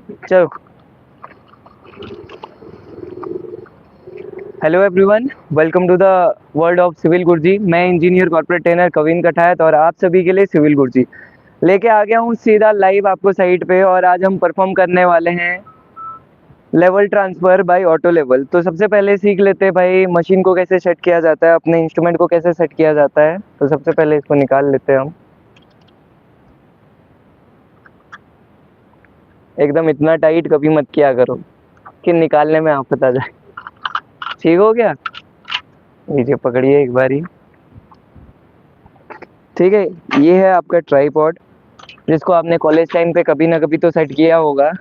चलो। Hello everyone, welcome to the world of civil Guruji. मैं engineer corporate trainer Kavin Kathayat और आप सभी के लिए सिविल गुरुजी लेके आ गया हूँ सीधा लाइव आपको साइट पे। और आज हम परफॉर्म करने वाले हैं level transfer by auto level. तो सबसे पहले सीख लेते हैं भाई मशीन को कैसे सेट किया जाता है, अपने इंस्ट्रूमेंट को कैसे सेट किया जाता है। तो सबसे पहले इसको निकाल लेते हैं हम। एकदम इतना टाइट कभी मत किया करो कि निकालने में आफत आ जाए। ठीक हो गया? लीजिए पकड़िए एक बारी। ठीक है, ये है आपका ट्राइपॉड जिसको आपने कॉलेज टाइम पे कभी ना कभी तो सेट किया होगा,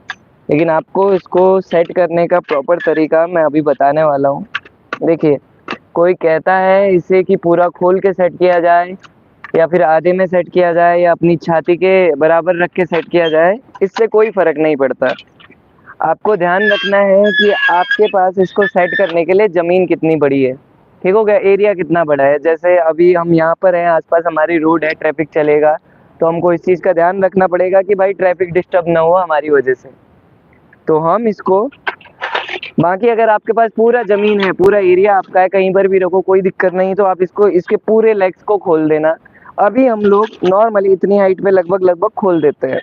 लेकिन आपको इसको सेट करने का प्रॉपर तरीका मैं अभी बताने वाला हूँ। देखिए, कोई कहता है इसे कि पूरा खोल के सेट किया जाए या फिर आधे में सेट किया जाए या अपनी छाती के बराबर रख के सेट किया जाए, इससे कोई फर्क नहीं पड़ता। आपको ध्यान रखना है कि आपके पास इसको सेट करने के लिए ज़मीन कितनी बड़ी है। ठीक हो गया? एरिया कितना बड़ा है। जैसे अभी हम यहाँ पर हैं, आसपास हमारी रोड है, ट्रैफिक चलेगा, तो हमको इस चीज़ का ध्यान रखना पड़ेगा कि भाई ट्रैफिक डिस्टर्ब ना हो हमारी वजह से। तो हम इसको, बाकी अगर आपके पास पूरा ज़मीन है, पूरा एरिया आपका है, कहीं पर भी रखो कोई दिक्कत नहीं, तो आप इसको इसके पूरे लेग्स को खोल देना। अभी हम लोग नॉर्मली इतनी हाइट पे लगभग लगभग खोल देते हैं।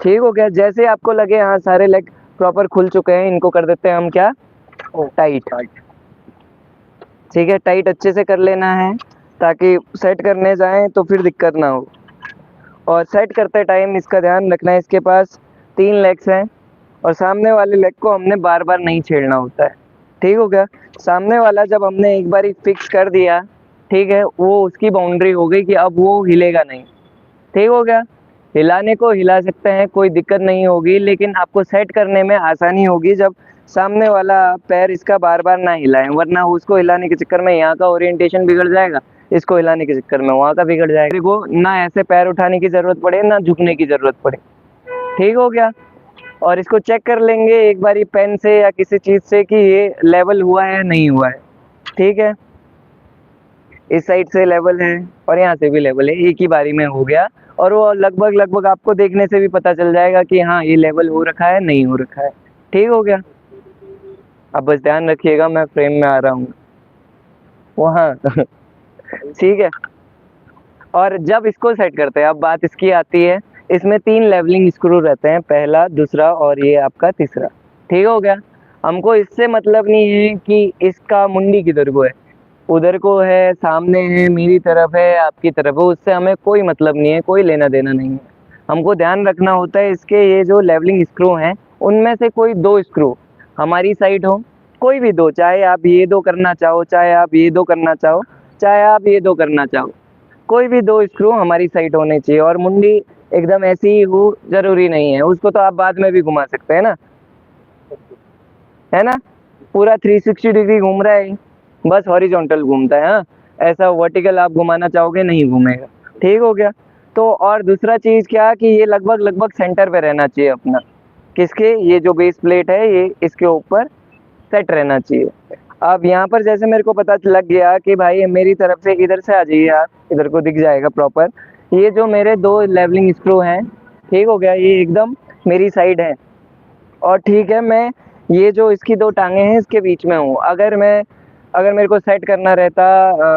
ठीक हो गया? जैसे आपको लगे हाँ सारे लेग प्रॉपर खुल चुके हैं, इनको कर देते हैं हम क्या, टाइट। ठीक है, टाइट अच्छे से कर लेना है ताकि सेट करने जाएं तो फिर दिक्कत ना हो। और सेट करते टाइम इसका ध्यान रखना है, इसके पास 3 लेग्स हैं और सामने वाले लेग को हमने बार बार नहीं छेड़ना होता है। ठीक हो गया? सामने वाला जब हमने एक बार फिक्स कर दिया, ठीक है, वो उसकी बाउंड्री हो गई कि अब वो हिलेगा नहीं। ठीक हो गया? हिलाने को हिला सकते हैं, कोई दिक्कत नहीं होगी, लेकिन आपको सेट करने में आसानी होगी जब सामने वाला पैर इसका बार बार ना हिलाएं, वरना उसको हिलाने के चक्कर में यहाँ का ओरिएंटेशन बिगड़ जाएगा, इसको हिलाने के चक्कर में वहाँ का बिगड़ जाएगा। देखो, ना ऐसे पैर उठाने की ज़रूरत पड़े ना झुकने की ज़रूरत पड़े। ठीक हो गया? और इसको चेक कर लेंगे एक बारी पेन से या किसी चीज़ से कि ये लेवल हुआ है नहीं हुआ है। ठीक है, इस साइड से लेवल है और यहाँ से भी लेवल है, एक ही बारी में हो गया। और वो लगभग लगभग आपको देखने से भी पता चल जाएगा कि हाँ ये लेवल हो रखा है नहीं हो रखा है। ठीक हो गया? अब बस ध्यान रखिएगा, मैं फ्रेम में आ रहा हूँ वहाँ। ठीक है। और जब इसको सेट करते हैं, अब बात इसकी आती है, इसमें 3 लेवलिंग स्क्रू रहते हैं, पहला, दूसरा और ये आपका तीसरा। ठीक हो गया? हमको इससे मतलब नहीं है कि इसका मुंडी किधर को है, उधर को है, सामने है, मेरी तरफ है, आपकी तरफ है, उससे हमें कोई मतलब नहीं है, कोई लेना देना नहीं है। हमको ध्यान रखना होता है इसके ये जो लेवलिंग स्क्रू हैं, उनमें से कोई 2 स्क्रू हमारी साइड हो, कोई भी दो, चाहे आप ये 2 करना चाहो, चाहे आप ये 2 करना चाहो, चाहे आप ये 2 करना चाहो, कोई भी 2 स्क्रू हमारी साइड होने चाहिए। और मुंडी एकदम ऐसी ही हो जरूरी नहीं है, उसको तो आप बाद में भी घुमा सकते हैं ना, है ना? पूरा 360 डिग्री घूम रहा है, बस हॉरिजॉन्टल घूमता है। हाँ, ऐसा वर्टिकल आप घुमाना चाहोगे नहीं घूमेगा। ठीक हो गया? तो और दूसरा चीज़ क्या कि ये लगभग लगभग सेंटर पे रहना चाहिए अपना, किसके, ये जो बेस प्लेट है ये इसके ऊपर सेट रहना चाहिए। अब यहाँ पर जैसे मेरे को पता लग गया कि भाई मेरी तरफ से इधर से आ जाइए आप, इधर को दिख जाएगा प्रॉपर। ये जो मेरे 2 लेवलिंग स्क्रू हैं, ठीक हो गया, ये एकदम मेरी साइड है। और ठीक है, मैं ये जो इसकी 2 टांगे हैं इसके बीच में हूँ। अगर मेरे को सेट करना रहता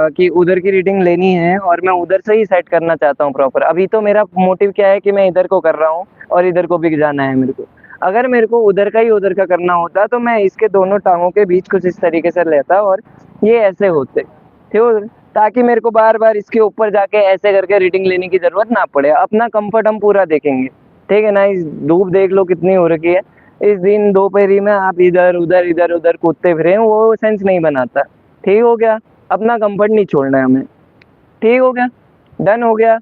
कि उधर की रीडिंग लेनी है और मैं उधर से ही सेट करना चाहता हूँ प्रॉपर, अभी तो मेरा मोटिव क्या है कि मैं इधर को कर रहा हूँ और इधर को भी जाना है मेरे को। अगर मेरे को उधर का ही उधर का करना होता तो मैं इसके दोनों टांगों के बीच कुछ इस तरीके से लेता और ये ऐसे होते, ठीक हो, ताकि मेरे को बार बार इसके ऊपर जाके ऐसे करके रीडिंग लेने की ज़रूरत ना पड़े। अपना कंफर्ट हम पूरा देखेंगे। ठीक है ना? इस धूप देख लो कितनी हो रखी है, इस दिन दोपहरी में आप इधर उधर कूदते फिरें, वो सेंस नहीं बनाता। ठीक हो गया? अपना कंफर्ट नहीं छोड़ना है हमें। ठीक हो गया? डन हो गया?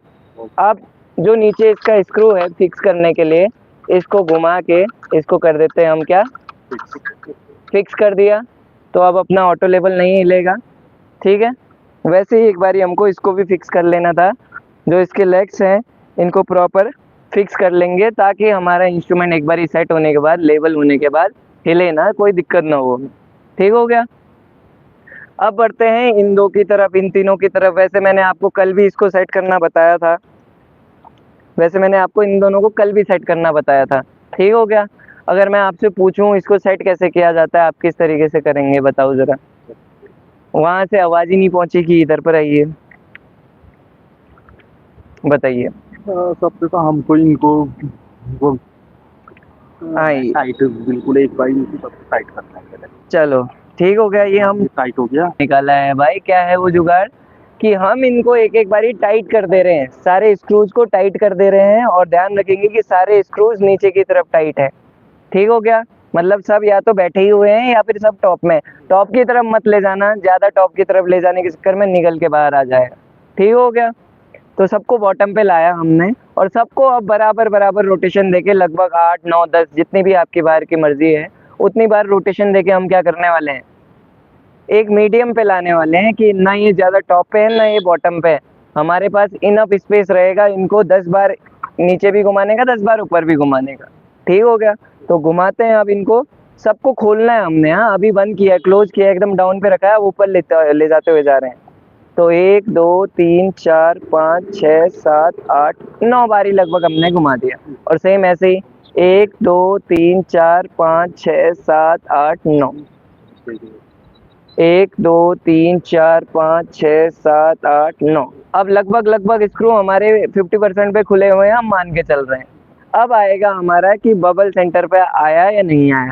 अब जो नीचे इसका स्क्रू है फिक्स करने के लिए, इसको घुमा के इसको कर देते हैं हम क्या, फिक्स कर दिया। तो अब अपना ऑटो लेवल नहीं हिलेगा। ठीक है? वैसे ही एक बारी हमको इसको भी फिक्स कर लेना था, जो इसके लेग्स हैं इनको प्रॉपर फिक्स कर लेंगे ताकि हमारा इंस्ट्रूमेंट एक बारी सेट होने के बाद, लेवल होने के बाद हिले ना, कोई दिक्कत ना हो। ठीक हो गया? अब बढ़ते हैं इन 2 की तरफ, इन तीनों की तरफ। वैसे मैंने आपको कल भी इसको सेट करना बताया था, वैसे मैंने आपको इन दोनों को कल भी सेट करना बताया था। ठीक हो गया। अगर मैं आपसे पूछूं इसको सेट कैसे किया जाता है, आप किस तरीके से करेंगे बताओ जरा। वहां से आवाज ही नहीं पहुंची कि इधर पर आइए, बताइए। सबसे तो हमको इनको वो हाँ साइट बिल्कुल एक बार इनको सबसे साइट करना है पहले। चलो ठीक हो गया, ये हाँ, हम ये साइट हो गया। निकाला है भाई। क्या है वो जुगाड़ कि हम इनको एक एक बारी टाइट कर दे रहे हैं, सारे स्क्रूज को टाइट कर दे रहे हैं, और ध्यान रखेंगे कि सारे स्क्रूज नीचे की तरफ टाइट है। ठीक हो गया, मतलब सब या तो बैठे ही हुए हैं या फिर सब टॉप में। टॉप की तरफ मत ले जाना, ज्यादा टॉप की तरफ ले जाने के चक्कर में निकल के बाहर आ जाएगा। ठीक हो गया, तो सबको बॉटम पे लाया हमने, और सबको अब बराबर बराबर रोटेशन देके लगभग 8 9 10 जितनी भी आपकी बार की मर्जी है उतनी बार रोटेशन देके हम क्या करने वाले हैं, एक मीडियम पे लाने वाले हैं कि ना ये ज्यादा टॉप पे है ना ये बॉटम पे है। हमारे पास इनफ स्पेस रहेगा इनको 10 बार नीचे भी घुमाने का, 10 बार ऊपर भी घुमाने का। ठीक हो गया, तो घुमाते हैं अब इनको। सबको खोलना है हमने, हाँ अभी बंद किया है, क्लोज किया है, एकदम डाउन पे रखा है, अब ऊपर ले जाते हुए जा रहे हैं। तो 1 2 3 4 5 6 7 8 9 बारी लगभग हमने घुमा दिया। और सेम ऐसे ही 1 2 3 4 5 6 7 8 9, 1 2 3 4 5 6 7 8 9। अब लगभग लगभग स्क्रू हमारे 50% पे खुले हुए हैं, हम मान के चल रहे हैं। अब आएगा हमारा कि बबल सेंटर पे आया या नहीं आया।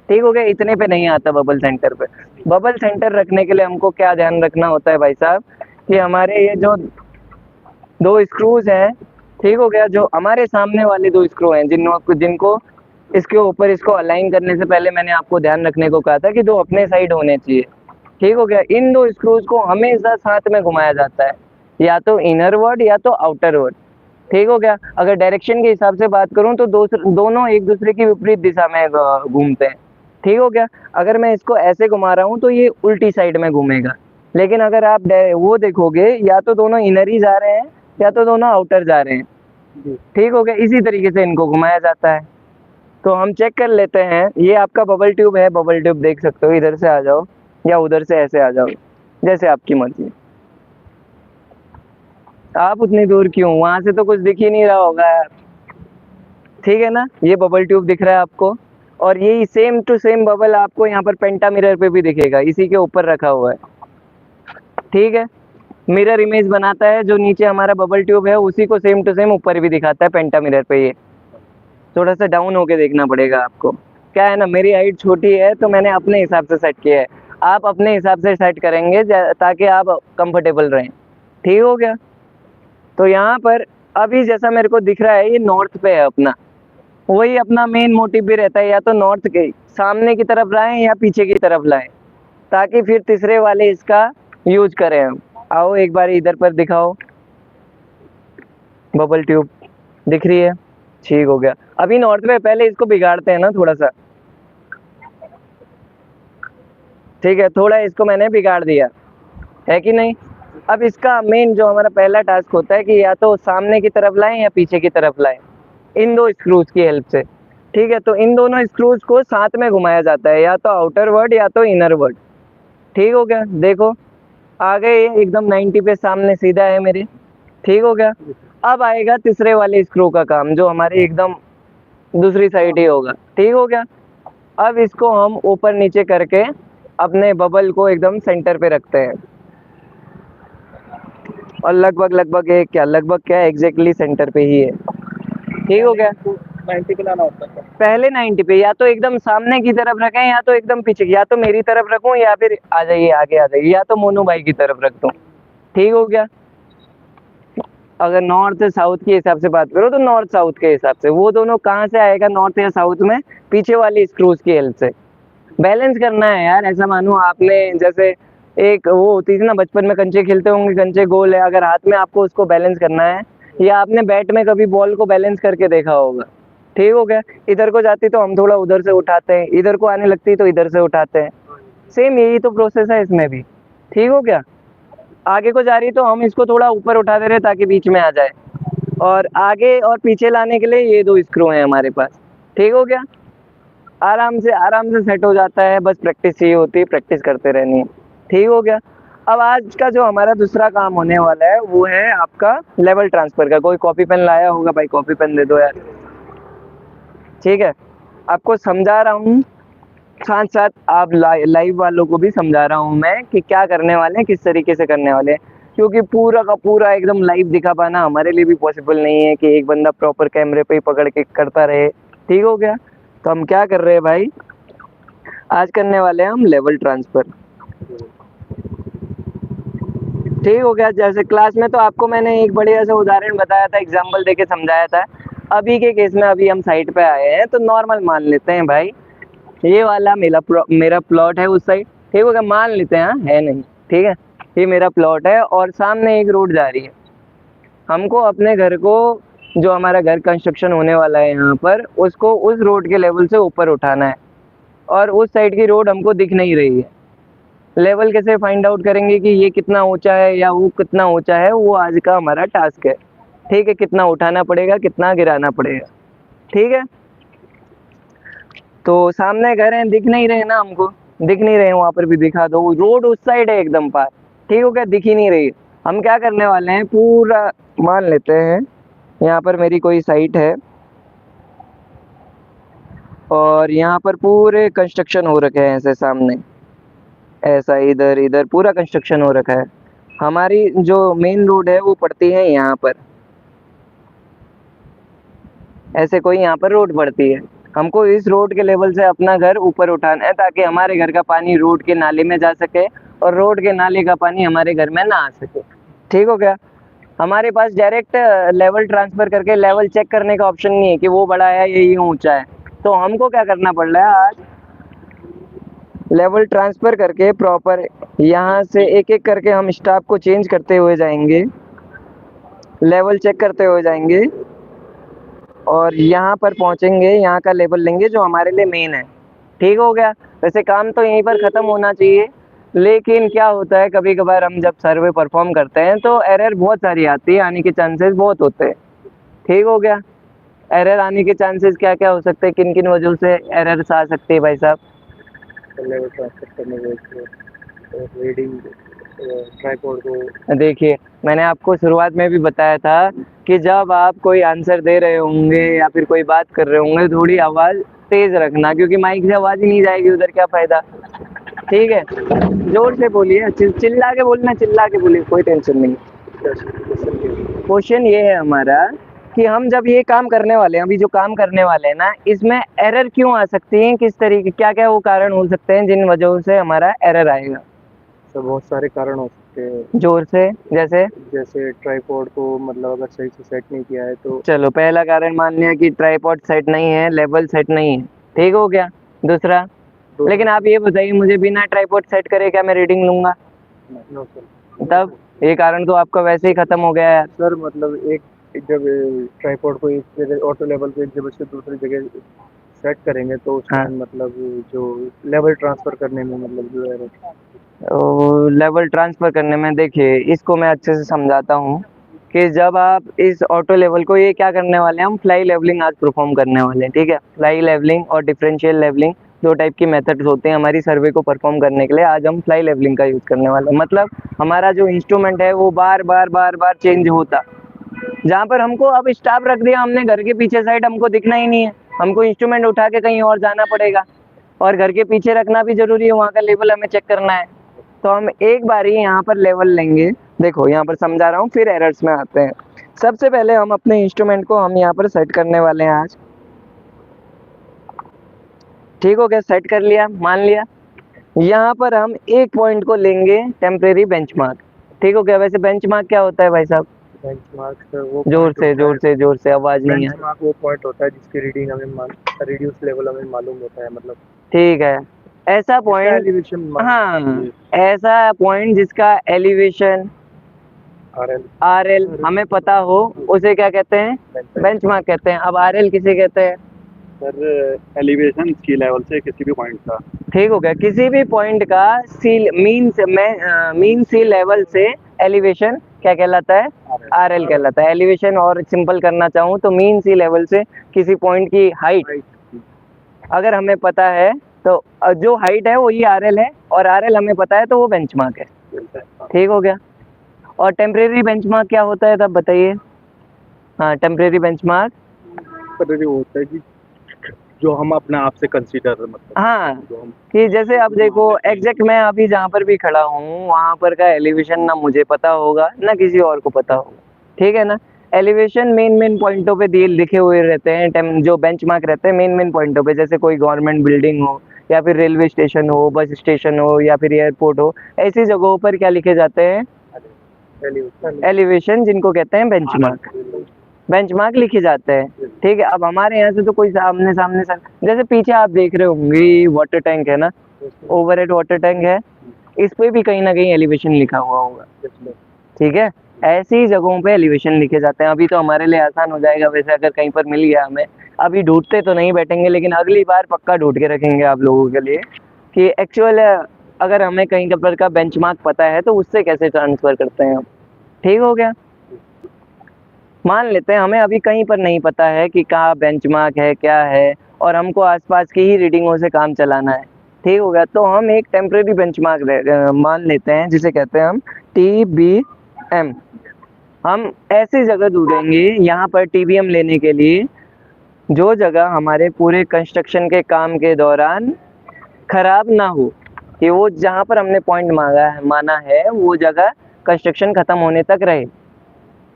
ठीक हो गया, इतने पे नहीं आता बबल सेंटर पे। बबल सेंटर रखने के लिए हमको क्या ध्यान रखना होता है भाई साहब, कि हमारे ये जो दो स्क्रूज हैं, ठीक हो गया, जो हमारे सामने वाले दो स्क्रू हैं जिनको जिनको इसके ऊपर इसको अलाइन करने से पहले मैंने आपको ध्यान रखने को कहा था कि दो अपने साइड होने चाहिए। ठीक हो गया, इन दो स्क्रूज को हमेशा साथ में घुमाया जाता है, या तो इनर वर्ड या तो आउटर वर्ड। ठीक हो गया, अगर डायरेक्शन के हिसाब से बात करूं तो दोनों एक दूसरे की विपरीत दिशा में घूमते हैं। ठीक हो गया, अगर मैं इसको ऐसे घुमा रहा हूं तो ये उल्टी साइड में घूमेगा, लेकिन अगर आप वो देखोगे या तो दोनों इनर ही जा रहे हैं या तो दोनों आउटर जा रहे हैं। ठीक हो गया, इसी तरीके से इनको घुमाया जाता है। तो हम चेक कर लेते हैं, ये आपका बबल ट्यूब है, बबल ट्यूब देख सकते हो, इधर से आ जाओ या उधर से ऐसे आ जाओ, जैसे आपकी मर्जी। आप उतनी दूर क्यों, वहां से तो कुछ दिख ही नहीं रहा होगा। ठीक है ना, ये बबल ट्यूब दिख रहा है आपको, और यही सेम टू सेम बबल आपको यहाँ पर पेंटा मिरर पे भी दिखेगा, इसी के ऊपर रखा हुआ है। ठीक है, मिरर इमेज बनाता है जो नीचे हमारा बबल ट्यूब है, उसी को सेम टू सेम ऊपर भी दिखाता है पेंटा मिरर पे। ये थोड़ा सा डाउन होके देखना पड़ेगा आपको। क्या है ना, मेरी हाइट छोटी है तो मैंने अपने हिसाब से सेट किया है, आप अपने हिसाब से सेट करेंगे ताकि आप कंफर्टेबल रहें। ठीक हो गया, तो यहाँ पर अभी जैसा मेरे को दिख रहा है ये नॉर्थ पे है अपना, वही अपना मेन मोटिव भी रहता है, या तो नॉर्थ के सामने की तरफ लाएं या पीछे की तरफ लाएं, ताकि फिर तीसरे वाले इसका यूज करें हम। आओ एक बार इधर पर दिखाओ, बबल ट्यूब दिख रही है। ठीक हो गया, अभी नॉर्थ में पहले इसको बिगाड़ते हैं ना थोड़ा सा। ठीक है, थोड़ा इसको मैंने बिगाड़ दिया है कि नहीं। अब इसका मेन जो हमारा पहला टास्क होता है कि या तो सामने की तरफ लाएं या पीछे की तरफ लाएं, इन दो स्क्रूज की हेल्प से। ठीक है, तो इन दोनों स्क्रूज को साथ में घुमाया जाता है, या तो आउटर वर्ड या तो इनर वर्ड। ठीक हो गया, देखो आ गए एकदम 90 पे, सामने सीधा है मेरे। ठीक हो गया, अब आएगा तीसरे वाले स्क्रू का काम जो हमारे एकदम दूसरी साइड ही होगा। ठीक हो गया, अब इसको हम ऊपर नीचे करके अपने बबल को एकदम सेंटर पे रखते हैं, और लगभग लगभग लगभग क्या एग्जैक्टली सेंटर पे ही है। ठीक हो गया, 90 पे लाना होता है। पहले 90 पे, या तो एकदम सामने की तरफ रखें या तो एकदम पीछे, या तो मेरी तरफ रखूं या फिर आ जाइए आगे आ जाइए, या तो मोनू भाई की तरफ रख दूं। ठीक हो गया, अगर नॉर्थ साउथ के हिसाब से बात करो तो नॉर्थ साउथ के हिसाब से, वो दोनों कहाँ से आएगा नॉर्थ या साउथ में, पीछे वाली स्क्रूज की हेल्प से। बैलेंस करना है यार, ऐसा मानो आपने जैसे एक वो होती थी ना बचपन में, कंचे खेलते होंगे, कंचे गोल है, अगर हाथ में आपको उसको बैलेंस करना है, या आपने बैट में कभी बॉल को बैलेंस करके देखा होगा। ठीक हो गया, इधर को जाती तो हम थोड़ा उधर से उठाते हैं, इधर को आने लगती तो इधर से उठाते हैं। सेम यही तो प्रोसेस है इसमें भी। ठीक हो गया, आगे को जा रही तो हम इसको थोड़ा ऊपर उठा दे रहे ताकि बीच में आ जाए, और आगे और पीछे लाने के लिए ये दो स्क्रू हैं हमारे पास। ठीक हो गया, आराम से सेट हो जाता है, बस प्रैक्टिस चाहिए होती है, प्रैक्टिस करते रहनी है। ठीक हो गया, अब आज का जो हमारा दूसरा काम होने वाला है वो है आपका लेवल ट्रांसफर का। कोई कॉपी पेन लाया होगा भाई, कॉपी पेन दे दो यार। ठीक है, आपको समझा रहा हूँ, साथ साथ आप लाइव वालों को भी समझा रहा हूँ मैं कि क्या करने वाले हैं, किस तरीके से करने वाले हैं, क्योंकि पूरा का पूरा एकदम लाइव दिखा पाना हमारे लिए भी पॉसिबल नहीं है कि एक बंदा प्रॉपर कैमरे पे ही पकड़ के करता रहे। ठीक हो गया, तो हम क्या कर रहे हैं भाई, आज करने वाले हैं हम लेवल ट्रांसफर। ठीक हो गया, जैसे क्लास में तो आपको मैंने एक बढ़िया सा उदाहरण बताया था, एग्जाम्पल देके समझाया था। अभी के केस में अभी हम साइट पे आए हैं तो नॉर्मल मान लेते हैं भाई, ये वाला मेरा प्लॉट है उस साइड। ठीक हो गया, मान लेते हैं, है नहीं, ठीक है, ये मेरा प्लॉट है और सामने एक रोड जा रही है। हमको अपने घर को, जो हमारा घर कंस्ट्रक्शन होने वाला है यहाँ पर, उसको उस रोड के लेवल से ऊपर उठाना है और उस साइड की रोड हमको दिख नहीं रही है। लेवल कैसे फाइंड आउट करेंगे कि ये कितना ऊंचा है या वो कितना ऊंचा है, वो आज का हमारा टास्क है। ठीक है, कितना उठाना पड़ेगा, कितना गिराना पड़ेगा। ठीक है, तो सामने घर हैं, दिख नहीं रहे ना हमको, दिख नहीं रहे, वहां पर भी दिखा दो, रोड उस साइड है एकदम पार। ठीक हो गया, दिख ही नहीं रही। हम क्या करने वाले हैं, पूरा मान लेते हैं यहाँ पर मेरी कोई साइट है और यहाँ पर पूरे कंस्ट्रक्शन हो रखे हैं, ऐसे सामने ऐसा इधर इधर पूरा कंस्ट्रक्शन हो रखा है। हमारी जो मेन रोड है वो पड़ती है यहाँ पर, ऐसे कोई यहाँ पर रोड पड़ती है। हमको इस रोड के लेवल से अपना घर ऊपर उठाना है ताकि हमारे घर का पानी रोड के नाले में जा सके और रोड के नाले का पानी हमारे घर में ना आ सके। ठीक हो गया, हमारे पास डायरेक्ट लेवल ट्रांसफर करके लेवल चेक करने का ऑप्शन नहीं है कि वो बड़ा है या ये ऊंचा है। तो हमको क्या करना पड़ रहा है, आज लेवल ट्रांसफर करके प्रॉपर यहाँ से एक एक करके हम स्टाफ को चेंज करते हुए जाएंगे, लेवल चेक करते हुए जाएंगे और यहाँ पर पहुँचेंगे, यहाँ का लेवल लेंगे जो हमारे लिए मेन है। ठीक हो गया, वैसे काम तो यहीं पर ख़त्म होना चाहिए, लेकिन क्या होता है कभी कभार हम जब सर्वे परफॉर्म करते हैं तो एरर बहुत सारी आती है, आने के चांसेस बहुत होते हैं। ठीक हो गया, एरर आने के चांसेस क्या क्या हो सकते हैं, किन किन वजहों से एरर्स आ सकती है भाई साहब? लेवल ट्रांसफर करने में रीडिंग ट्राइपॉड को, देखिए, मैंने आपको शुरुआत में भी बताया था कि जब आप कोई आंसर दे रहे होंगे या फिर कोई बात कर रहे होंगे, थोड़ी आवाज़ तेज रखना, क्योंकि माइक से आवाज़ ही नहीं जाएगी उधर, क्या फ़ायदा। ठीक है, जोर से बोलिए, चिल्ला के बोलना, चिल्ला के बोलिए, कोई टेंशन नहीं। क्वेश्चन ये है हमारा कि हम जब ये काम करने वाले हैं, अभी जो काम करने वाले हैं ना, इसमें एरर क्यों आ सकती है, किस तरीके, क्या क्या वो कारण हो सकते हैं जिन वजहों से हमारा एरर आएगा? तो बहुत सारे कारण हो सकते हैं। जोर से, जैसे जैसे ट्राइपॉड को मतलब अगर सही से सेट नहीं किया है तो, चलो पहला कारण मान लिया कि ट्राइपॉड सेट नहीं है, लेवल सेट नहीं है। ठीक हो गया, दूसरा, लेकिन आप ये बताइए मुझे, बिना ट्राइपॉड सेट करे क्या मैं रीडिंग लूंगा? No sir. तब ये कारण तो आपका वैसे ही खत्म हो गया यार। सर मतलब एक जब ट्राइपॉड को एक जगह ऑटो लेवल पे एक जगह से दूसरी जगह सेट करेंगे तो उसमें हाँ, मतलब जो लेवल ट्रांसफर करने में मतलब जो है, लेवल ट्रांसफर करने में, देखिए इसको मैं अच्छे से समझाता हूँ कि जब आप इस ऑटो लेवल को, ये क्या करने वाले हैं, हम फ्लाई लेवलिंग आज परफॉर्म करने वाले हैं। ठीक है, फ्लाई लेवलिंग और डिफरेंशियल लेवलिंग दो टाइप की मेथड्स होते हैं हमारी सर्वे को परफॉर्म करने के लिए। आज हम फ्लाई लेवलिंग का यूज़ करने वाले हैं, मतलब हमारा जो इंस्ट्रूमेंट है वो बार बार बार बार चेंज होता। जहाँ पर हमको अब स्टाफ रख दिया हमने घर के पीछे साइड, हमको दिखना ही नहीं है, हमको इंस्ट्रूमेंट उठा के कहीं और जाना पड़ेगा और घर के पीछे रखना भी जरूरी है, वहाँ का लेवल हमें चेक करना है। तो हम एक बार ही यहाँ पर लेवल लेंगे, देखो यहाँ पर समझा रहा हूँ, फिर एरर्स में आते हैं। सबसे पहले हम अपने इंस्ट्रूमेंट को हम यहाँ पर सेट करने वाले हैं आज। ठीक हो गया, सेट कर लिया, मान लिया। यहाँ पर हम एक पॉइंट को लेंगे टेम्परेरी बेंचमार्क। ठीक हो गया, वैसे बेंचमार्क क्या होता है भाई साहब? बेंचमार्क सर वो जोर से जोर से जोर से, आवाज नहीं है। बेंचमार्क वो पॉइंट होता है जिसकी रीडिंग हमें रिड्यूस लेवल हमें मालूम होता है, मतलब ठीक है, ऐसा पॉइंट, एलिवेशन, हाँ, ऐसा पॉइंट जिसका एलिवेशन आरएल हमें पता हो, उसे क्या कहते हैं? बेंचमार्क कहते हैं। अब आरएल किसे कहते हैं? सर एलिवेशन सी लेवल से किसी भी पॉइंट का। ठीक हो गया, किसी भी पॉइंट का सी मीन सी लेवल से एलिवेशन क्या कहलाता है? आरएल कहलाता है। एलिवेशन और सिंपल करना चाहूँ तो मीन सी लेवल से किसी पॉइंट की हाइट अगर हमें पता है तो जो हाइट है वही आरएल है, और आरएल हमें पता है तो वो बेंचमार्क है। ठीक हो गया, और टेम्परेरी बेंचमार्क क्या होता है तब बताइए? हाँ, टेम्परेरी बेंचमार्क होता है कि जो हम अपने आप से कंसीडर मतलब हाँ जो हम कि जैसे आप देखो एग्जैक्ट मैं अभी जहाँ पर भी खड़ा हूँ वहाँ पर का एलिवेशन ना मुझे पता होगा ना किसी और को पता होगा, ठीक है ना। एलिवेशन मेन मेन पॉइंटों पे दिए लिखे हुए रहते हैं, जो बेंचमार्क रहते हैं मेन मेन पॉइंटों पे, जैसे कोई गवर्नमेंट बिल्डिंग हो या फिर रेलवे स्टेशन हो, बस स्टेशन हो या फिर एयरपोर्ट हो, ऐसी जगहों पर क्या लिखे जाते हैं, एलिवेशन, जिनको कहते हैं बेंचमार्क। बेंचमार्क लिखे जाते हैं, ठीक है। अब हमारे यहाँ से तो कोई सामने सामने सर, जैसे पीछे आप देख रहे होंगे वाटर टैंक है ना, ओवरहेड वाटर टैंक है, इस पे भी कहीं ना कहीं एलिवेशन लिखा हुआ होगा, ठीक है। ऐसी जगहों पे एलिवेशन लिखे जाते हैं। अभी तो हमारे लिए आसान हो जाएगा, वैसे अगर कहीं पर मिल गया हमें, अभी ढूंढते तो नहीं बैठेंगे, लेकिन अगली बार पक्का ढूंढ के रखेंगे आप लोगों के लिए कि एक्चुअल अगर हमें कहीं पर का बेंचमार्क पता है तो उससे कैसे ट्रांसफर करते हैं हम, ठीक हो गया। मान लेते हैं हमें अभी कहीं पर नहीं पता है कि कहाँ बेंचमार्क है क्या है, और हमको आसपास की ही रीडिंगों से काम चलाना है, ठीक हो गया। तो हम एक टेम्परेरी बेंचमार्क मान लेते हैं, जिसे कहते हैं हम TBM। हम ऐसी जगह ढूंढेंगे यहाँ पर TBM लेने के लिए जो जगह हमारे पूरे कंस्ट्रक्शन के काम के दौरान खराब ना हो, कि वो जहाँ पर हमने पॉइंट माना है वो जगह कंस्ट्रक्शन खत्म होने तक रहे।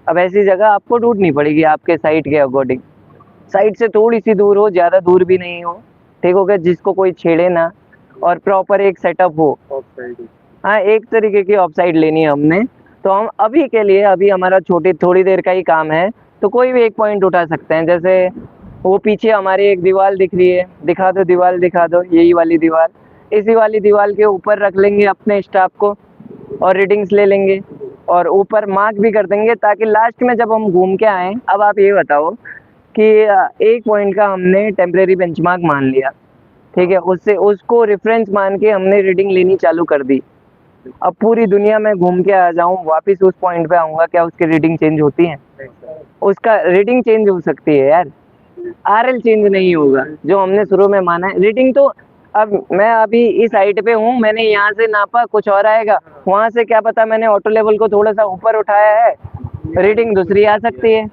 अब ऐसी जगह आपको ढूंढनी पड़ेगी आपके साइट के अकॉर्डिंग, साइट से थोड़ी सी दूर हो, ज़्यादा दूर भी नहीं हो, ठीक हो गया, जिसको कोई छेड़े ना, और प्रॉपर एक सेटअप हो। हाँ, एक तरीके की ऑफ साइड लेनी है हमने। तो हम अभी के लिए, अभी हमारा थोड़ी देर का ही काम है, तो कोई भी एक पॉइंट उठा सकते हैं। जैसे वो पीछे हमारी एक दीवार दिख रही है, दिखा दो दीवार, दिखा दो, यही वाली दीवार, इसी वाली दीवार के ऊपर रख लेंगे अपने स्टाफ को और रीडिंग्स ले लेंगे और ऊपर मार्क भी कर देंगे, ताकि लास्ट में जब हम घूम के आए, अब आप ये बताओ कि एक पॉइंट का हमने टेम्परेरी बेंचमार्क मान लिया, ठीक है, उससे उसको रेफरेंस मान के हमने रीडिंग लेनी चालू कर दी। अब पूरी दुनिया में घूम के आ जाऊं, वापस उस पॉइंट पे आऊंगा, क्या उसकी रीडिंग चेंज होती है? उसका रीडिंग चेंज हो सकती है यार, RL चेंज नहीं होगा जो हमने शुरू में माना है। रीडिंग तो, अब मैं अभी इस हाइट पे हूँ, मैंने यहाँ से नापा, कुछ और आएगा, वहां से क्या पता मैंने ऑटो लेवल को थोड़ा सा ऊपर उठाया है, रीडिंग दूसरी आ सकती है।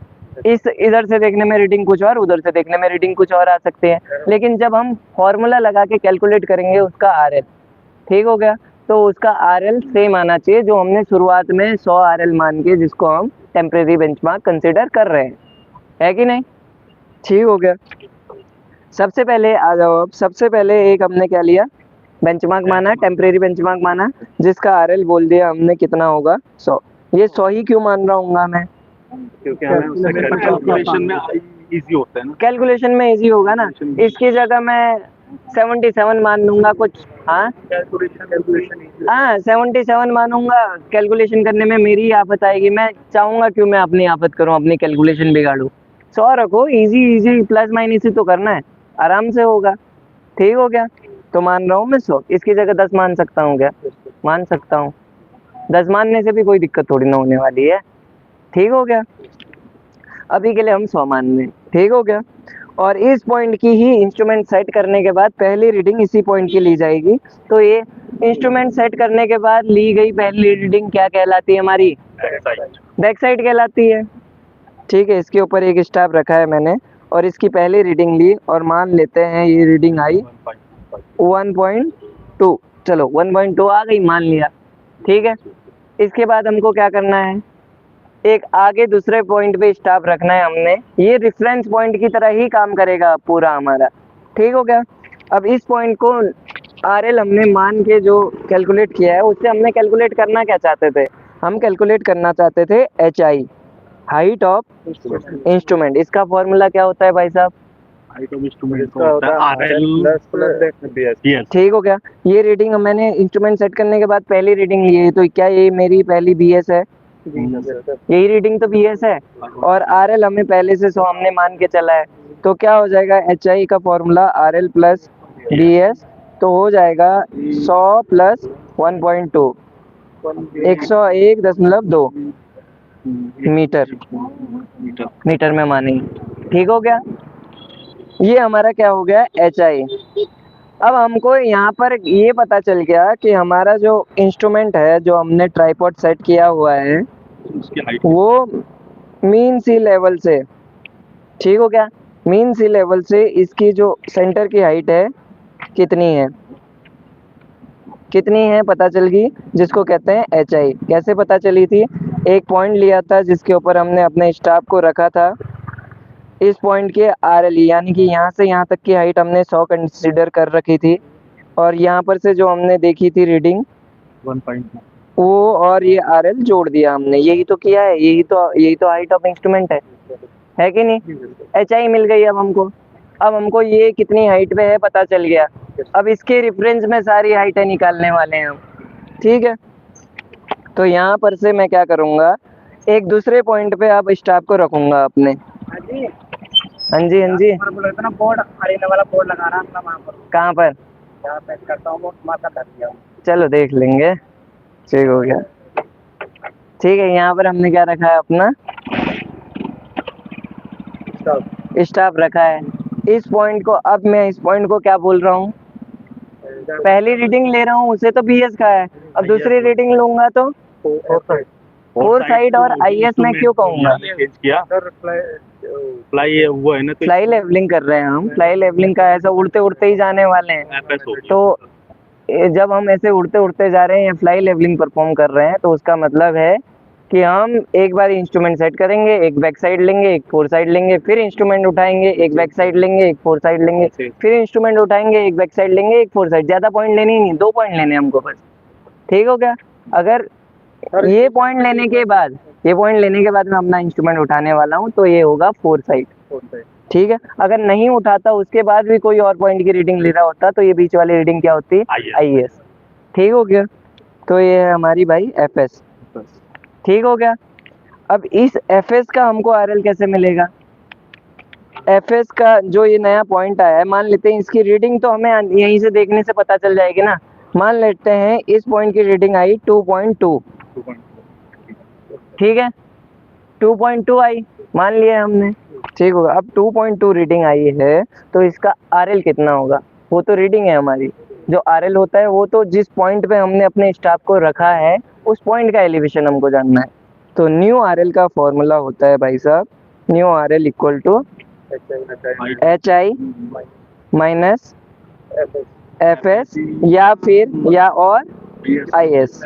इस इधर से देखने में रीडिंग कुछ और, उधर से देखने में रीडिंग कुछ और आ सकती है। लेकिन जब हम फॉर्मूला लगा के कैलकुलेट करेंगे उसका RL, ठीक हो गया, तो उसका RL सेम आना चाहिए जो हमने शुरुआत में 100 RL मान के, जिसको हम टेम्परेरी बेंचमार्क कंसिडर कर रहे हैं, है कि नहीं? ठीक हो गया। सबसे पहले आ जाओ, अब सबसे पहले एक हमने क्या लिया, बेंचमार्क माना, टेम्परेरी बेंचमार्क माना, जिसका RL बोल दिया हमने कितना होगा, 100। ये 100 ही क्यों मान रहा हूँ मैं? क्योंकि हमें उससे कैलकुलेशन में इजी होता है ना, कैलकुलेशन में इजी होगा ना। इसकी जगह मैं 77 मान लूंगा कुछ, हाँ हाँ 77 मानूंगा, कैलकुलेशन करने में मेरी ही आफत आएगी। मैं चाहूंगा क्यों मैं अपनी आफत करूं, अपनी कैलकुलेशन बिगाड़ूं? 100 रखो, इजी इजी, प्लस माइनस ही तो करना है, आराम से होगा, ठीक हो गया। तो मान रहा हूँ मैं 100, इसकी जगह 10 मान सकता हूँ क्या? मान सकता हूँ, 10 मानने से भी कोई दिक्कत थोड़ी ना होने वाली है, ठीक हो गया। अभी के लिए हम 100 मान लें, ठीक हो गया। और इस पॉइंट की ही इंस्ट्रूमेंट सेट करने के बाद पहली रीडिंग इसी पॉइंट की ली जाएगी। तो ये इंस्ट्रूमेंट सेट करने के बाद ली गई पहली रीडिंग क्या कहलाती है हमारी? बैक साइड कहलाती है, ठीक है। इसके ऊपर एक स्टाफ रखा है मैंने, और इसकी पहली रीडिंग ली, और मान लेते हैं ये रीडिंग आई 1.2, चलो 1.2 आ गई, मान लिया, ठीक है। इसके बाद हमको क्या करना है, एक आगे दूसरे पॉइंट पे स्टाफ रखना है हमने, ये रेफरेंस पॉइंट की तरह ही काम करेगा पूरा हमारा, ठीक हो गया। अब इस पॉइंट को RL हमने मान के जो कैलकुलेट किया है, उससे हमने कैलकुलेट करना क्या चाहते थे, हम कैलकुलेट करना चाहते थे HI, हाइट ऑफ इंस्ट्रूमेंट। इसका फॉर्मूला क्या होता है भाई साहब? हाइट ऑफ इंस्ट्रूमेंट का होता है RL प्लस BS। ठीक हो गया। ये रीडिंग मैंने इंस्ट्रूमेंट सेट करने के बाद पहली रीडिंग ली है, तो क्या ये मेरी पहली BS है? यही रीडिंग तो BS है, और RL हमें पहले से 100 हमने मान के चला है, तो क्या हो जाएगा, HI का फॉर्मूला RL प्लस BS, तो हो जाएगा 100 प्लस 1.2, 101.2 मीटर, मीटर में मानेंगे, ठीक हो गया। ये हमारा क्या हो गया, HI। अब हमको यहाँ पर ये पता चल गया कि हमारा जो इंस्ट्रूमेंट है, जो हमने ट्राइपॉड सेट किया हुआ है, वो मीन सी लेवल से, ठीक हो गया, मीन सी लेवल से इसकी जो सेंटर की हाइट है कितनी है पता चल गई, जिसको कहते हैं एच आई। कैसे पता चली थी? एक पॉइंट लिया था जिसके ऊपर हमने अपने स्टाफ को रखा था, इस पॉइंट के आर एल यानी कि यहाँ से यहाँ तक की हाइट हमने 100 कंसीडर कर रखी थी, और यहाँ पर से जो हमने देखी थी रीडिंग 1 वो और ये आर एल जोड़ दिया हमने। यही तो किया है, यही तो हाइट ऑफ इंस्ट्रूमेंट है कि नहीं? एच आई मिल गई अब हमको। अब हमको ये कितनी हाइट पे है पता चल गया। अब इसके रेफरेंस में सारी हाइटें निकालने वाले हैं हम, ठीक है? तो यहाँ पर से मैं क्या करूँगा, एक दूसरे पॉइंट पे अब स्टाफ को रखूँगा अपने। हाँ जी हाँ जी। बोला ना बोर्ड अरेना वाला बोर्ड लगाना था वहाँ पर। कहाँ पर? यहाँ पे करता हूँ वो तुम्हारा कर दिया हूँ। चलो देख लेंगे, ठीक हो गया। ठीक है, यहाँ पर हमने क्या रखा है अपना स्टाफ रखा है। इस पॉइंट को, अब मैं इस पॉइंट को क्या बोल रहा हूँ, पहली रीडिंग ले रहा हूँ उसे तो बीएस का है, अब दूसरी रीडिंग लूंगा तो फोर साइड और आईएस में क्यों कहूंगा? चेंज किया फ्लाई वो है ना, तो फ्लाई लेवलिंग कर रहे हैं हम। फ्लाई लेवलिंग का ऐसा उड़ते उड़ते ही जाने वाले हैं, FS हो गया। तो जब हम ऐसे उड़ते उड़ते जा रहे हैं या फ्लाई लेवलिंग परफॉर्म कर रहे हैं तो उसका मतलब है कि हम एक बार इंस्ट्रूमेंट सेट करेंगे, एक बैक साइड लेंगे, एक फोर साइड लेंगे, फिर इंस्ट्रूमेंट उठाएंगे, एक बैक साइड लेंगे, एक फोर साइड लेंगे, फिर इंस्ट्रूमेंट उठाएंगे, एक बैक साइड लेंगे, एक फोर साइड। ज्यादा पॉइंट लेने ही नहीं, 2 पॉइंट लेने हमको बस, ठीक हो गया? अगर ये पॉइंट लेने के बाद मैं अपना इंस्ट्रूमेंट उठाने वाला हूँ तो ये होगा फोर साइड, ठीक है? अगर नहीं उठाता उसके बाद भी कोई और पॉइंट की रीडिंग ले रहा होता तो ये बीच वाली रीडिंग क्या होती? आईएस, ठीक हो गया? तो ये है हमारी भाई एफएस, ठीक हो गया? अब इस एफएस का हमको आरएल कैसे मिलेगा? एफएस का जो ये नया पॉइंट आया है, मान लेते हैं इसकी रीडिंग तो हमें यहीं से देखने से पता चल जाएगी ना। मान लेते हैं इस पॉइंट की रीडिंग आई 2.2, ठीक है? 2.2 आई मान लिया हमने, ठीक होगा? अब 2.2 रीडिंग आई है तो इसका आरएल कितना होगा? वो तो रीडिंग है हमारी, जो आरएल होता है वो तो जिस पॉइंट पे हमने अपने स्टाफ को रखा है उस पॉइंट का एलिवेशन हमको जानना है। तो न्यू आरएल का फॉर्मूला होता है भाई साहब, new RL equal to H I minus F S या फिर या और आई एस।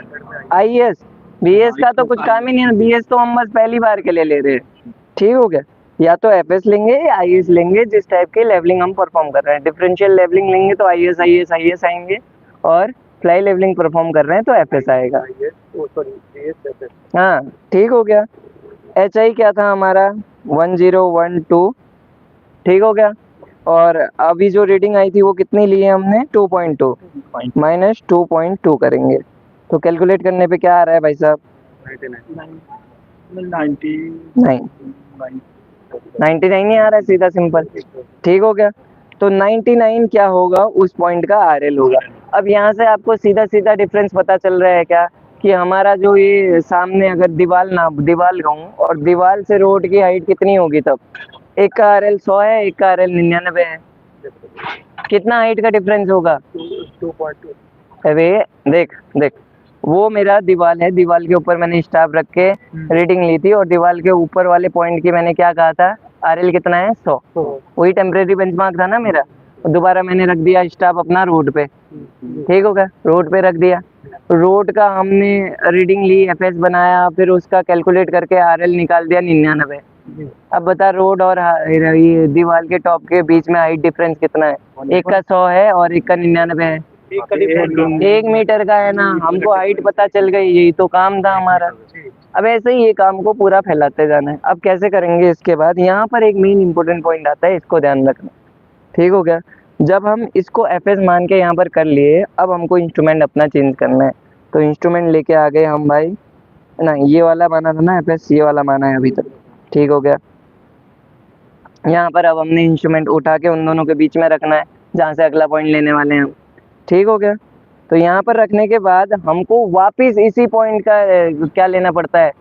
बी एस का तो कुछ काम ही नहीं है, बी एस तो हम बस पहली बार के लिए ले रहे हैं, ठीक हो गया? या तो एफ एस लेंगे या आई एस लेंगे, जिस टाइप की लेवलिंग हम परफॉर्म कर रहे हैं। डिफरेंशियल लेवलिंग लेंगे तो आई एस आएंगे, और फ्लाई लेवलिंग परफॉर्म कर रहे हैं तो एफ एस आएगा। हाँ, ठीक हो गया? एच आई क्या था हमारा? 1012, ठीक हो गया? और अभी जो रीडिंग आई थी वो कितनी ली है हमने? 2.2 माइनस 2.2 करेंगे तो कैलकुलेट करने पे क्या आ रहा है भाई साहब? 99 ही आ रहा है, सीधा सिंपल, ठीक हो गया? तो 99 क्या होगा? उस पॉइंट का आरएल होगा। अब यहाँ से आपको सीधा सीधा डिफरेंस पता चल रहा है क्या कि हमारा जो ये सामने अगर दीवाल कहूँ और दीवाल से रोड की हाइट कितनी होगी, तब एक का आरएल 100 है, एक का आरएल 99 है, कितना हाइट का डिफरेंस होगा? 2.2। अरे देख वो मेरा दीवाल है, दीवाल के ऊपर मैंने स्टाफ रख के रीडिंग ली थी और दीवाल के ऊपर वाले पॉइंट की मैंने क्या कहा था? आरएल कितना है? 100। वही टेम्परेरी बेंचमार्क था ना मेरा। दोबारा मैंने रख दिया स्टाफ अपना रोड पे, ठीक हो गया? रोड पे रख दिया, रोड का हमने रीडिंग ली, एफएस बनाया, फिर उसका कैलकुलेट करके आरएल निकाल दिया 99। अब बता, रोड और ये दीवार के टॉप के बीच में हाइट डिफरेंस कितना है? एक का 100 है और एक का 99 है, 1 मीटर का है ना। हमको हाइट पता चल गई, यही तो काम था हमारा। अब ऐसे ही ये काम को पूरा फैलाते जाना है। अब कैसे करेंगे? इसके बाद यहाँ पर एक मेन इंपॉर्टेंट पॉइंट आता है, इसको ध्यान रखना, ठीक हो गया? जब हम इसको एफएस मान के यहाँ पर कर लिए, अब हमको इंस्ट्रूमेंट अपना चेंज करना है। तो इंस्ट्रूमेंट लेके आ गए हम भाई, ना ये वाला माना था ना एफएस, ये वाला माना है अभी तक, ठीक हो गया? यहाँ पर अब हमने इंस्ट्रूमेंट उठा के उन दोनों के बीच में रखना है जहाँ से अगला पॉइंट लेने वाले हैं हम, ठीक हो गया? तो यहाँ पर रखने के बाद हमको वापस इसी पॉइंट का क्या लेना पड़ता है?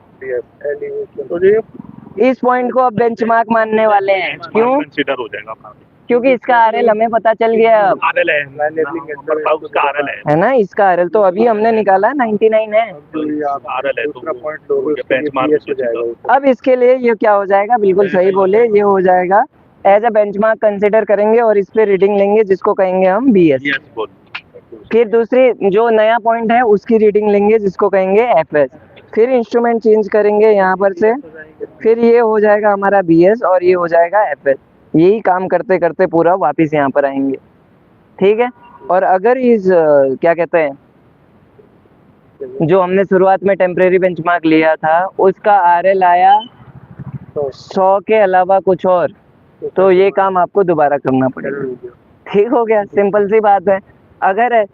इस पॉइंट को अब बेंचमार्क मानने वाले हैं। क्यों? कंसीडर हो जाएगा अपना, क्योंकि इसका आरएल हमें पता चल गया अब, आरएल है, उसका आरएल है ना? इसका आरएल तो अभी हमने निकाला 99 है, आरएल है, तो बेंचमार्क हो जाएगा। अब इसके लिए ये क्या हो जाएगा? बिल्कुल सही बोले, ये हो जाएगा एज अ बेंचमार्क कंसिडर करेंगे और इस पे रीडिंग लेंगे जिसको कहेंगे हम बीएस। यस बोल। फिर दूसरी जो नया पॉइंट है उसकी रीडिंग लेंगे जिसको कहेंगे एफएस। फिर इंस्ट्रूमेंट चेंज करेंगे यहाँ पर से, फिर ये हो जाएगा हमारा बीएस और ये हो जाएगा एफएस। यही काम करते करते पूरा वापस यहाँ पर आएंगे, ठीक है। और अगर इस क्या कहते हैं, जो हमने शुरुआत में टेम्परेरी बेंचमार्क लिया था उसका आरएल आया 100 के अलावा कुछ और, तो ये काम आपको दोबारा करना पड़ेगा। ठीक हो गया, सिंपल सी बात है। अगर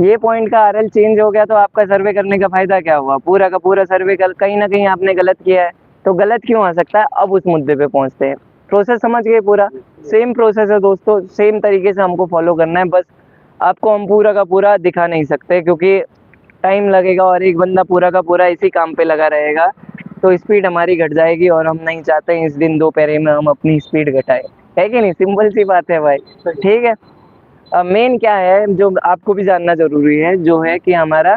ये पॉइंट का आरएल चेंज हो गया तो आपका सर्वे करने का फायदा क्या हुआ? पूरा का पूरा सर्वे कहीं ना कहीं आपने गलत किया है। तो गलत क्यों आ सकता है? अब उस मुद्दे पे पहुंचते हैं। प्रोसेस समझ गए? पूरा सेम प्रोसेस है दोस्तों, सेम तरीके से हमको फॉलो करना है। बस आपको हम पूरा का पूरा दिखा नहीं सकते क्योंकि टाइम लगेगा और एक बंदा पूरा का पूरा इसी काम पे लगा रहेगा तो स्पीड हमारी घट जाएगी और हम नहीं चाहते हैं इस दिन दोपहर में हम अपनी स्पीड घटाएं, है कि नहीं? सिंपल सी बात है भाई, ठीक है। मेन क्या है जो आपको भी जानना जरूरी है, जो है कि हमारा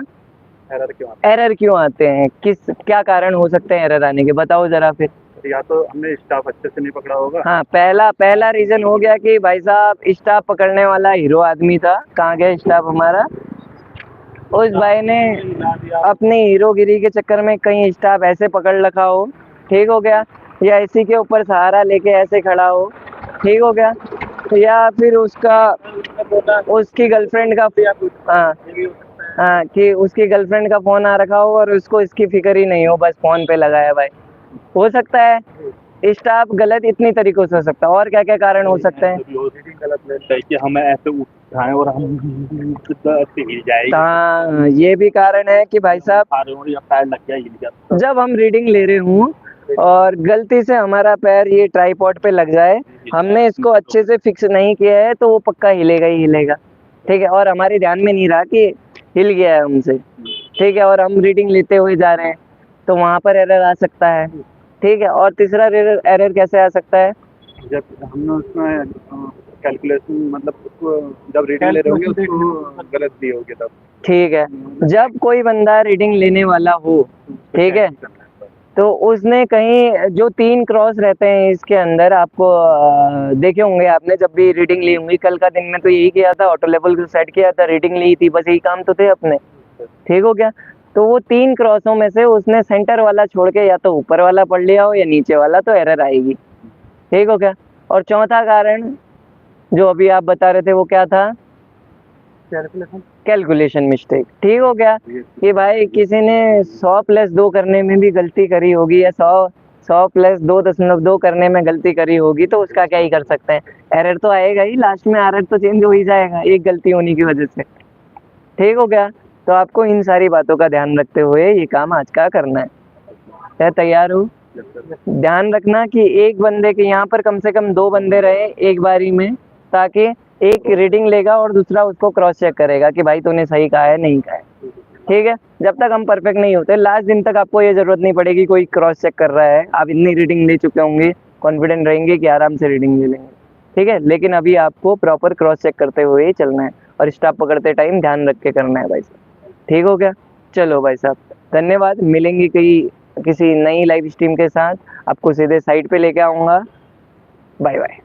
एरर क्यों आते हैं, क्या कारण हो सकते हैं एरर आने के, बताओ जरा फिर। या तो हमने स्टाफ अच्छे से नहीं पकड़ा होगा। हाँ, पहला रीजन हो गया कि भाई साहब स्टाफ पकड़ने वाला हीरो आदमी था। कहाँ गया स्टाफ हमारा? उस भाई ने अपनी हीरोगिरी के चक्कर में कहीं स्टाफ ऐसे पकड़ रखा हो, ठीक हो गया, या इसी के ऊपर सहारा लेके ऐसे खड़ा हो, ठीक हो गया, या फिर उसकी गर्लफ्रेंड का कि उसकी गर्लफ्रेंड का फोन आ रखा हो और उसको इसकी फिक्र ही नहीं हो, बस फोन पे लगा है भाई। हो सकता है स्टाफ गलत इतनी तरीकों से हो सकता है। और क्या क्या कारण हो सकते हैं? कि हमें ऐसे उठाएं और हम ऐसे हिल जाएंगे। हाँ, ये भी कारण है कि भाई साहब पैर लग गया, हिल गया। जब हम रीडिंग ले रहे हूँ और गलती से हमारा पैर ये ट्राइपॉड पे लग जाए, हमने इसको अच्छे से फिक्स नहीं किया है तो वो पक्का हिलेगा ही हिलेगा, ठीक है। और हमारे ध्यान में नहीं रहा कि हिल गया है हमसे, ठीक है, और हम रीडिंग लेते हुए जा रहे हैं तो वहाँ पर एरर आ सकता है, ठीक है। और तीसरा एरर कैसे आ सकता है? जब हमने उसमें कैलकुलेशन मतलब उसको जब रीडिंग ले रहे होंगे उसको गलत दिए होंगे तब, ठीक है। जब कोई बंदा रीडिंग लेने वाला हो, ठीक है, तो उसने कहीं जो 3 क्रॉस रहते हैं इसके अंदर, आपको देखे होंगे आपने जब भी रीडिंग ली होंगी। कल का दिन में तो यही किया था, ऑटो लेवल को सेट किया था, रीडिंग ली थी, बस यही काम तो थे अपने, ठीक हो गया। तो वो 3 क्रॉसों में से उसने सेंटर वाला छोड़ के या तो ऊपर वाला पढ़ लिया हो या नीचे वाला, तो एरर आएगी, ठीक हो गया। और चौथा कारण जो अभी आप बता रहे थे वो क्या था? कैलकुलेशन मिस्टेक, ठीक हो गया कि भाई किसी ने 100 + 2 करने में भी गलती करी होगी या 100 + 2.2 करने में गलती करी होगी, तो उसका क्या ही कर सकते हैं, एरर तो आएगा ही, लास्ट में एरर तो चेंज हो ही जाएगा एक गलती होने की वजह से, ठीक हो गया। तो आपको इन सारी बातों का ध्यान रखते हुए ये काम आज का करना है। क्या तैयार हो? ध्यान रखना कि एक बंदे के यहाँ पर कम से कम 2 बंदे रहे एक बारी में, ताकि एक रीडिंग लेगा और दूसरा उसको क्रॉस चेक करेगा कि भाई तूने सही कहा है नहीं कहा है, ठीक है। जब तक हम परफेक्ट नहीं होते, लास्ट दिन तक आपको ये जरूरत नहीं पड़ेगी कोई क्रॉस चेक कर रहा है, आप इतनी रीडिंग ले चुके होंगे, कॉन्फिडेंट रहेंगे कि आराम से रीडिंग ले लेंगे, ठीक है। लेकिन अभी आपको प्रॉपर क्रॉस चेक करते हुए ही चलना है और स्टॉप पकड़ते टाइम ध्यान रख के करना है भाई साहब, ठीक हो गया। चलो भाई साहब, धन्यवाद। मिलेंगे किसी नई लाइव स्ट्रीम के साथ, आपको सीधे साइट पे लेके आऊँगा। Bye bye.